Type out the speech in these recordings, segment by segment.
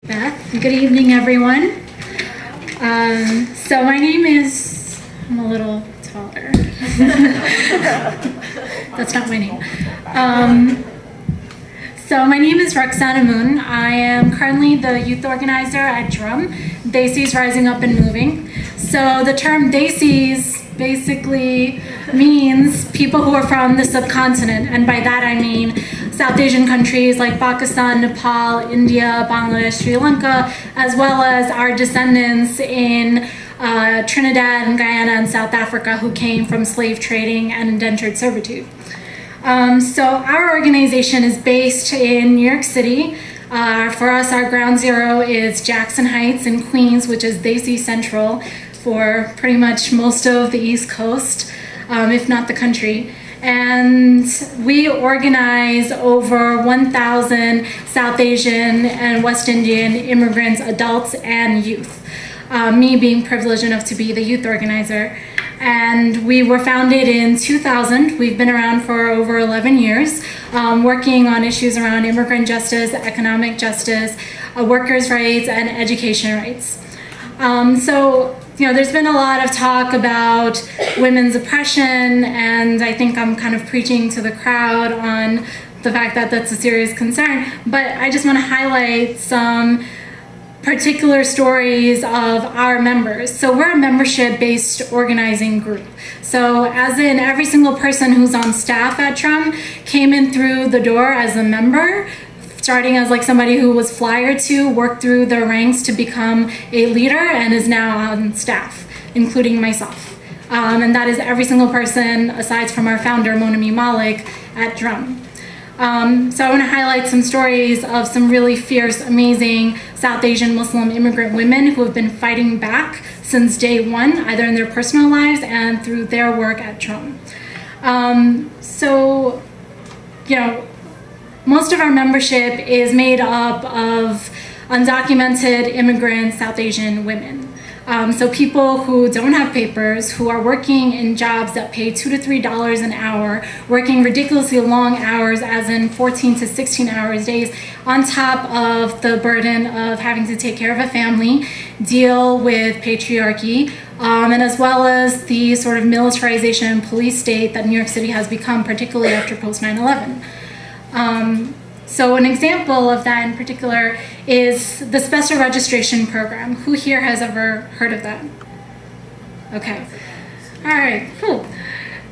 Beth. Good evening, everyone. So my name is, I'm a little taller. That's not my name. So my name is Roksana Moon. I am currently the youth organizer at DRUM, Desis Rising Up and Moving. So the term Desis basically means people who are from the subcontinent, and by that I mean South Asian countries like Pakistan, Nepal, India, Bangladesh, Sri Lanka, as well as our descendants in Trinidad and Guyana and South Africa who came from slave trading and indentured servitude. So our organization is based in New York City. For us, our ground zero is Jackson Heights in Queens, which is Desi Central for pretty much most of the East Coast, if not the country. And we organize over 1,000 South Asian and West Indian immigrants, adults and youth. Me being privileged enough to be the youth organizer. And we were founded in 2000. We've been around for over 11 years, working on issues around immigrant justice, economic justice, workers' rights, and education rights. So, there's been a lot of talk about women's oppression, and I think I'm kind of preaching to the crowd on the fact that that's a serious concern. But I just want to highlight some particular stories of our members. So we're a membership-based organizing group. So as in every single person who's on staff at DRUM came in through the door as a member, starting as like somebody who was flyer to, worked through the ranks to become a leader and is now on staff, including myself. And that is every single person aside from our founder, Monami Malik, at DRUM. So I want to highlight some stories of some really fierce, amazing South Asian Muslim immigrant women who have been fighting back since day one, either in their personal lives and through their work at DRUM. Most of our membership is made up of undocumented immigrant South Asian women. So people who don't have papers, who are working in jobs that pay $2 to $3 an hour, working ridiculously long hours, as in 14 to 16 hours days, on top of the burden of having to take care of a family, deal with patriarchy, and as well as the sort of militarization and police state that New York City has become, particularly after post 9/11. So an example of that in particular is the special registration program. Who here has ever heard of that? Okay. All right, cool.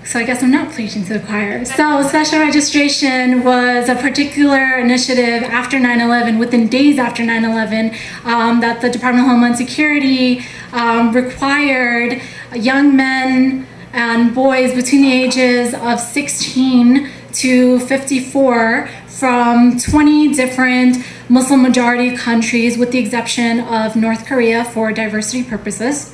So I guess I'm not preaching to the choir. So special registration was a particular initiative after 9/11, within days after 9/11, that the Department of Homeland Security required young men and boys between the ages of 16 to 54 from 20 different Muslim majority countries, with the exception of North Korea for diversity purposes,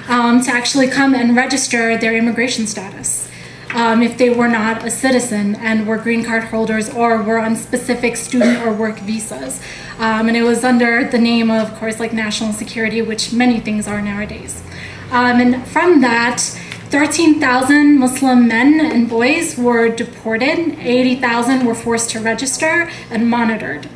to actually come and register their immigration status if they were not a citizen and were green card holders or were on specific student or work visas. And it was under the name of course, like national security, which many things are nowadays. And from that, 13,000 Muslim men and boys were deported, 80,000 were forced to register and monitored.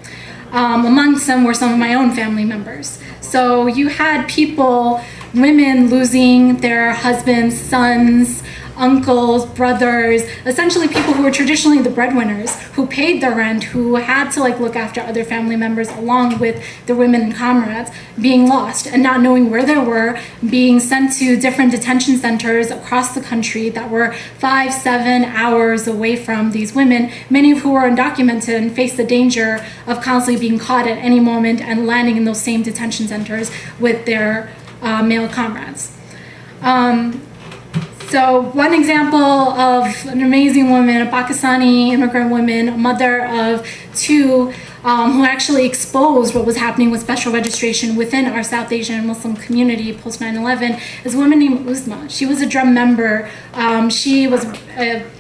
Amongst them were some of my own family members. So you had people, women losing their husbands, sons, uncles, brothers, essentially people who were traditionally the breadwinners, who paid their rent, who had to look after other family members along with their women and comrades, being lost and not knowing where they were, being sent to different detention centers across the country that were 5-7 hours away from these women, many of who were undocumented and faced the danger of constantly being caught at any moment and landing in those same detention centers with their male comrades. So one example of an amazing woman, a Pakistani immigrant woman, a mother of two, who actually exposed what was happening with special registration within our South Asian and Muslim community post 9/11, is a woman named Uzma. She was a DRUM member. She was,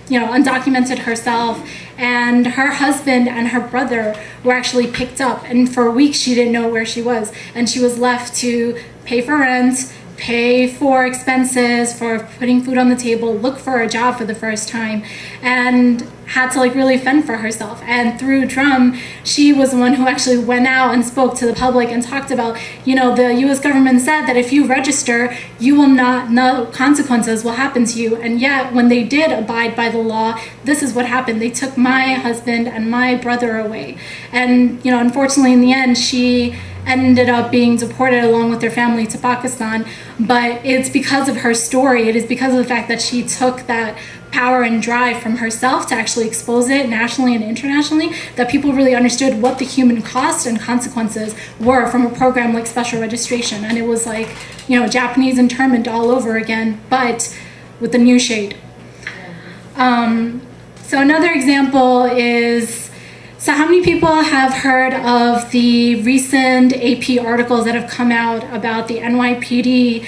undocumented herself, and her husband and her brother were actually picked up. And for weeks, she didn't know where she was, and she was left to pay for rent, pay for expenses, for putting food on the table, look for a job for the first time, and had to like really fend for herself. And through Drum, she was the one who actually went out and spoke to the public and talked about, you know, the US government said that if you register, you will not, no consequences will happen to you. And yet when they did abide by the law, this is what happened. They took my husband and my brother away. And, you know, unfortunately in the end, she ended up being deported along with their family to Pakistan. But it's because of her story, it is because of the fact that she took that power and drive from herself to actually expose it nationally and internationally, that people really understood what the human cost and consequences were from a program like special registration. And it was like, you know, Japanese internment all over again, but with a new shade. So another example is, so how many people have heard of the recent AP articles that have come out about the NYPD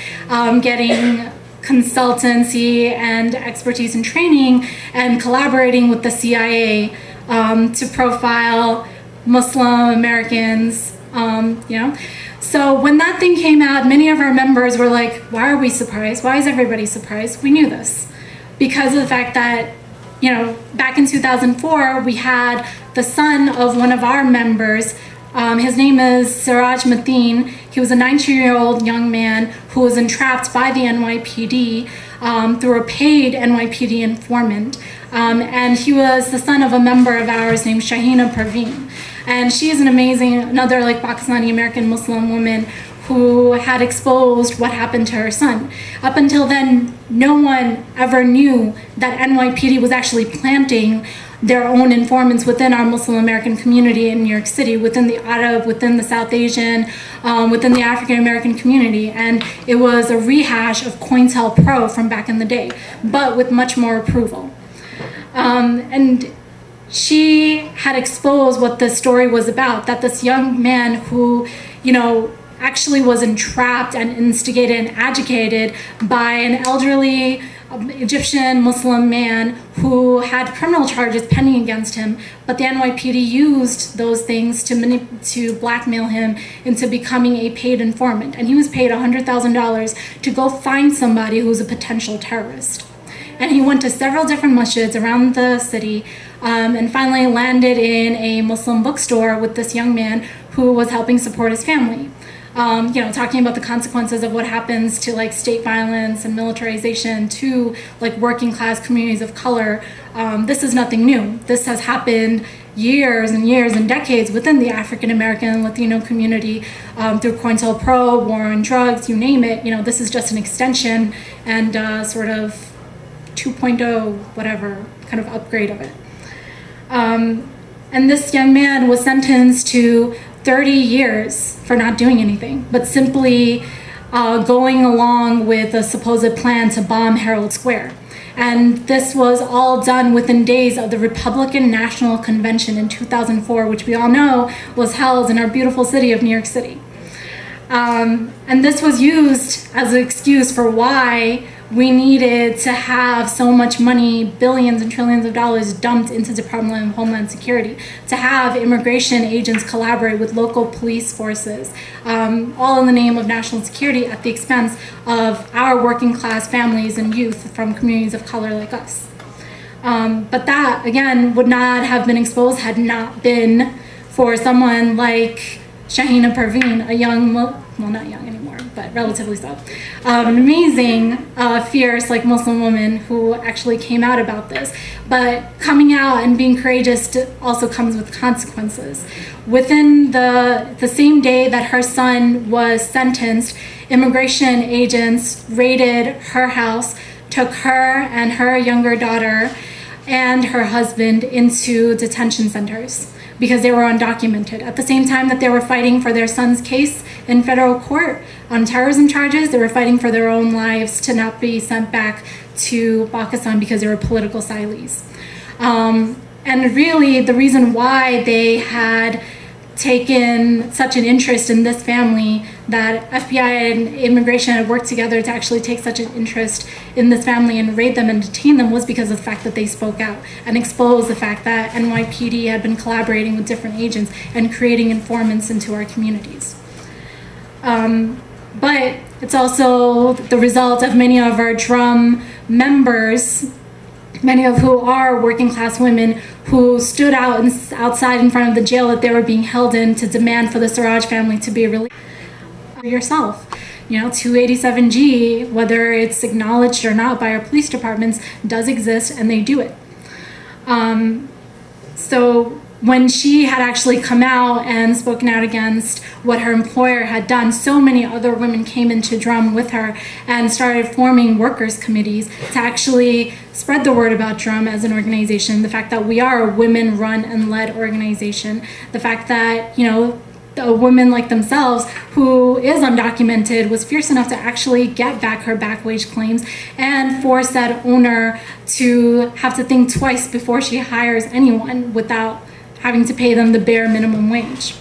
getting consultancy and expertise and training and collaborating with the CIA to profile Muslim Americans, you know? So when that thing came out, many of our members were like, why are we surprised? Why is everybody surprised? We knew this because of the fact that, you know, back in 2004, we had the son of one of our members. His name is Siraj Mateen. He was a 19-year-old young man who was entrapped by the NYPD through a paid NYPD informant. And he was the son of a member of ours named Shahina Parveen. And she is an amazing, another like Pakistani American Muslim woman who had exposed what happened to her son. Up until then, no one ever knew that NYPD was actually planting their own informants within our Muslim American community in New York City, within the Arab, within the South Asian, within the African American community. And it was a rehash of COINTELPRO from back in the day, but with much more approval. And she had exposed what the story was about, that this young man who, you know, actually was entrapped and instigated and agitated by an elderly Egyptian Muslim man who had criminal charges pending against him, but the NYPD used those things to blackmail him into becoming a paid informant. And he was paid $100,000 to go find somebody who was a potential terrorist. And he went to several different masjids around the city and finally landed in a Muslim bookstore with this young man who was helping support his family. You know, talking about the consequences of what happens to like state violence and militarization to like working class communities of color. This is nothing new. This has happened years and years and decades within the African American and Latino community through COINTELPRO, war on drugs, you name it. You know, this is just an extension and sort of 2.0, whatever, kind of upgrade of it. And this young man was sentenced to 30 years for not doing anything, but simply going along with a supposed plan to bomb Herald Square. And this was all done within days of the Republican National Convention in 2004, which we all know was held in our beautiful city of New York City. And this was used as an excuse for why we needed to have so much money, billions and trillions of dollars dumped into the Department of Homeland Security, to have immigration agents collaborate with local police forces, all in the name of national security at the expense of our working class families and youth from communities of color like us. But that, again, would not have been exposed had not been for someone like Shahina Parveen, a young, well, not young anymore, but relatively so, an amazing, fierce, like Muslim woman who actually came out about this. But coming out and being courageous also comes with consequences. Within the same day that her son was sentenced, immigration agents raided her house, took her and her younger daughter and her husband into detention centers because they were undocumented. At the same time that they were fighting for their son's case in federal court on terrorism charges, they were fighting for their own lives to not be sent back to Pakistan because they were political asylees. And really, the reason why they had taken such an interest in this family, that FBI and immigration had worked together to actually take such an interest in this family and raid them and detain them, was because of the fact that they spoke out and exposed the fact that NYPD had been collaborating with different agents and creating informants into our communities. But it's also the result of many of our drum members, many of who are working class women, who stood outside in front of the jail that they were being held in to demand for the Siraj family to be released. Yourself, 287G, whether it's acknowledged or not by our police departments, does exist, and they do it. So when she had actually come out and spoken out against what her employer had done, so many other women came into Drum with her and started forming workers' committees to actually spread the word about Drum as an organization, the fact that we are a women-run and led organization, the fact that, a woman like themselves who is undocumented was fierce enough to actually get back her back wage claims and force that owner to have to think twice before she hires anyone without having to pay them the bare minimum wage.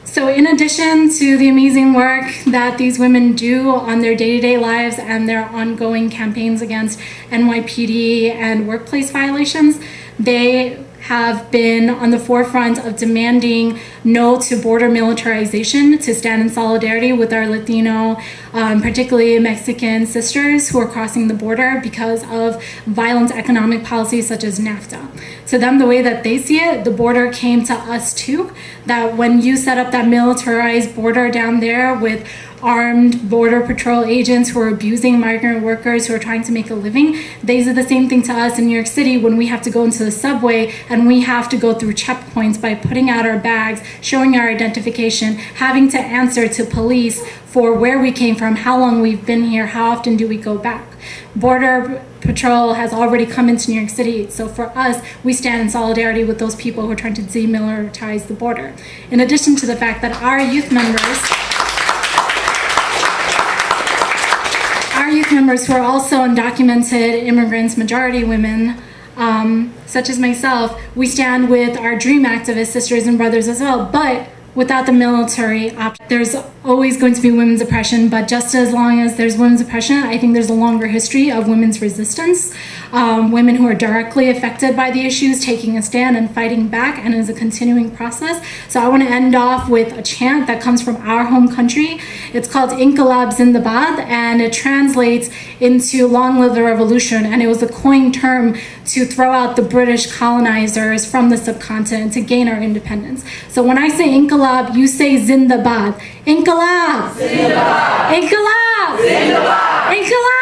So in addition to the amazing work that these women do on their day-to-day lives and their ongoing campaigns against NYPD and workplace violations, they have been on the forefront of demanding no to border militarization, to stand in solidarity with our Latino, particularly Mexican sisters who are crossing the border because of violent economic policies such as NAFTA. To them, the way that they see it, the border came to us too, that when you set up that militarized border down there with armed border patrol agents who are abusing migrant workers who are trying to make a living, they do the same thing to us in New York City when we have to go into the subway and we have to go through checkpoints by putting out our bags, showing our identification, having to answer to police for where we came from, how long we've been here, how often do we go back. Border Patrol has already come into New York City, so for us, we stand in solidarity with those people who are trying to demilitarize the border. In addition to the fact that our youth members who are also undocumented immigrants, majority women, such as myself, we stand with our DREAM activist sisters and brothers as well, but without the military option. There's always going to be women's oppression, but just as long as there's women's oppression, I think there's a longer history of women's resistance, women who are directly affected by the issues taking a stand and fighting back, and is a continuing process. So I want to end off with a chant that comes from our home country. It's called Inqilab Zindabad, and it translates into Long Live the Revolution, and it was a coined term to throw out the British colonizers from the subcontinent to gain our independence. So when I say Inqilab, you say Zindabad. Inqilab! Zindabad! Inqilab! Zindabad! Inqilab!